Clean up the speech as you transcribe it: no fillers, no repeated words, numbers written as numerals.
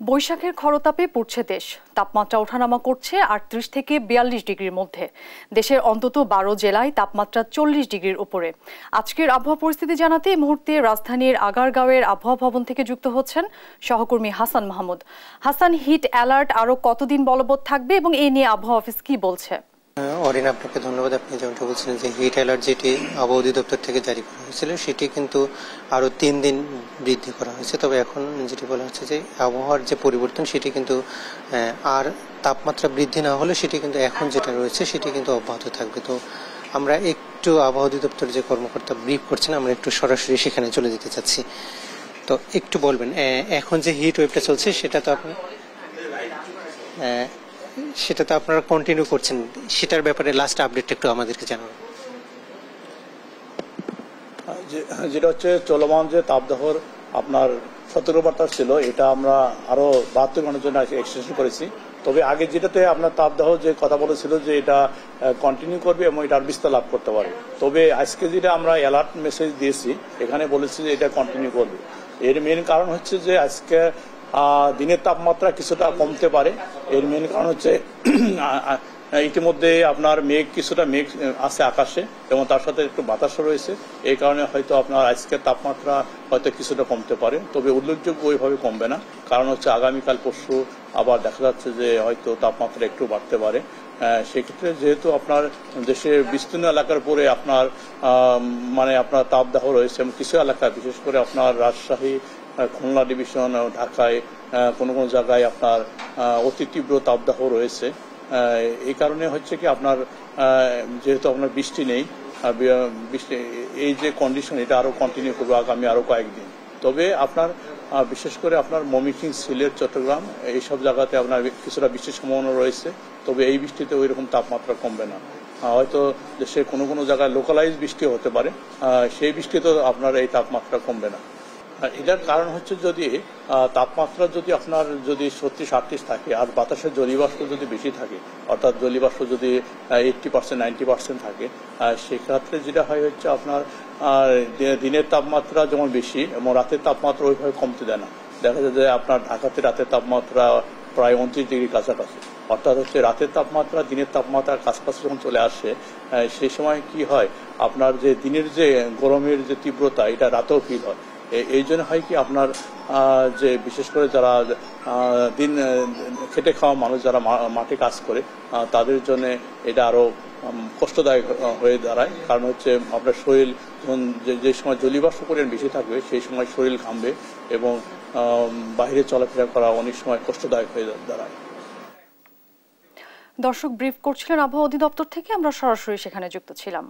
বৈশাখের খরতাপে পুড়ছে দেশ। তাপমাত্রা ওঠানামা করছে ৩৮ থেকে ৪২ ডিগ্রির মধ্যে। দেশের অন্তত ১২ জেলায় তাপমাত্রা ৪০ ডিগ্রির উপরে। আজকের আবহাওয়া পরিস্থিতি জানাতে এই মুহূর্তে রাজধানীর আগারগাঁওয়ের আবহাওয়া ভবন থেকে যুক্ত হচ্ছেন সহকর্মী হাসান মাহমুদ। হাসান, হিট অ্যালার্ট আরো কতদিন বলবৎ থাকবে এবং এই নিয়ে আবহাওয়া অফিস কি বলছে? অরিন, আপনাকে ধন্যবাদ। আপনি যেমনটা বলছিলেন যে হিট অ্যালার্ট যেটি আবহাওয়া অধিদপ্তর থেকে জারি করা হয়েছিল সেটি কিন্তু আরও ৩ দিন বৃদ্ধি করা হয়েছে। তবে এখন যেটি বলা হচ্ছে যে আবহাওয়ার যে পরিবর্তন সেটি কিন্তু আর তাপমাত্রা বৃদ্ধি না হলে সেটি কিন্তু এখন যেটা রয়েছে সেটি কিন্তু অব্যাহত থাকবে। তো আমরা একটু আবহাওয়া অধিদপ্তর যে কর্মকর্তা ব্রিফ করছেন আমরা একটু সরাসরি সেখানে চলে যেতে চাচ্ছি। তো একটু বলবেন এখন যে হিট ওয়েভটা চলছে সেটা তো আপনারা কন্টিনিউ করছেন, সেটার ব্যাপারে লাস্ট আপডেট একটু আমাদেরকে জানাবেন। যেটা হচ্ছে চলমান যে তাপদাহর আপনার সতর্কবার্তা ছিল, এটা আমরা আরো ৭২ ঘন্টার জন্য এক্সটেনশন করেছি। তবে আগে যেটাতে আপনার তাপদাহ যে কথা বলেছিল যে এটা কন্টিনিউ করবে এবং এটা বিস্তার লাভ করতে পারে, তবে আজকে যেটা আমরা অ্যালার্ট মেসেজ দিয়েছি এখানে বলেছি যে এটা কন্টিনিউ করবে। এর মেন কারণ হচ্ছে যে আজকে দিনের তাপমাত্রা কিছুটা কমতে পারে। এর মেন কারণ হচ্ছে ইতিমধ্যে আপনার কিছুটা মেঘ আছে আকাশে এবং তার সাথে একটু বাতাসও রয়েছে। এই কারণে হয়তো আপনার আজকের তাপমাত্রা হয়তো কিছুটা কমতে পারে, তবে উল্লেখযোগ্য ওইভাবে কমবে না। কারণ হচ্ছে আগামীকাল পরশু আবার দেখা যাচ্ছে যে হয়তো তাপমাত্রা একটু বাড়তে পারে। সেক্ষেত্রে যেহেতু আপনার দেশের বিস্তীর্ণ এলাকার উপরে আপনার আপনার তাপদাহ রয়েছে এবং কিছু এলাকা বিশেষ করে আপনার রাজশাহী, খুলনা ডিভিশন, ঢাকায় কোনো কোনো জায়গায় আপনার অতি তীব্র তাপদাহ রয়েছে। এই কারণে হচ্ছে কি আপনার যেহেতু আপনার বৃষ্টি নেই, বৃষ্টি এই যে কন্ডিশন এটা আরো কন্টিনিউ করবে আগামী আরো কয়েকদিন। তবে আপনার বিশেষ করে আপনার ময়মনসিংহ, সিলেট, চট্টগ্রাম এইসব জায়গাতে আপনার কিছুটা বৃষ্টির সম্ভাবনা রয়েছে। তবে এই বৃষ্টিতে ওই রকম তাপমাত্রা কমবে না। হয়তো দেশের কোনো কোনো জায়গায় লোকালাইজ বৃষ্টি হতে পারে, সেই বৃষ্টিতেও আপনার এই তাপমাত্রা কমবে না। এটার কারণ হচ্ছে যদি তাপমাত্রা যদি আপনার যদি ৩৬-৩৮ থাকে আর বাতাসের জলীয়বাষ্প যদি বেশি থাকে, অর্থাৎ জলীয়বাষ্প যদি 80%, 90% থাকে, সেক্ষেত্রে যেটা হয় হচ্ছে আপনার দিনের তাপমাত্রা যেমন বেশি এবং রাতের তাপমাত্রা ওইভাবে কমতে দেয় না। দেখা যায় যে আপনার ঢাকাতে রাতের তাপমাত্রা প্রায় 29 ডিগ্রি কাছাকাছি। অর্থাৎ হচ্ছে রাতের তাপমাত্রা দিনের তাপমাত্রার কাছাকাছি যখন চলে আসে সেই সময় কি হয় আপনার যে দিনের যে গরমের যে তীব্রতা এটা রাতেও ফিল হয়। এই জন্য হয় কি আপনার যে বিশেষ করে যারা দিন খেটে খাওয়া মানুষ, যারা মাঠে কাজ করে, তাদের জন্য এটা আরো কষ্টদায়ক হয়ে দাঁড়ায়। কারণ হচ্ছে আপনার শরীর যে সময় জলীয়বাষ্প পরিমাণ বেশি থাকবে সেই সময় শরীর ঘামবে এবং বাইরে চলাফেরা করা অনেক সময় কষ্টদায়ক হয়ে দাঁড়ায়। দর্শক, ব্রিফ করছিলেন আবহাওয়া অধিদপ্তর থেকে, আমরা সরাসরি সেখানে যুক্ত ছিলাম।